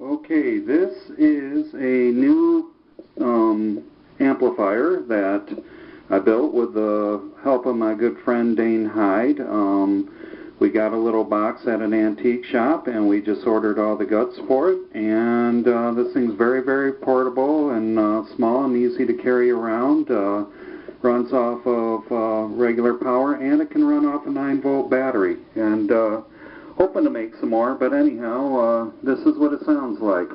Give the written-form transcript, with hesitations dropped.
Okay, this is a new amplifier that I built with the help of my good friend Dane Hyde. We got a little box at an antique shop and we just ordered all the guts for it, and this thing's very, very portable and small and easy to carry around. Runs off of regular power, and it can run off a 9-volt battery. And hoping to make some more, but anyhow, this is what it sounds like.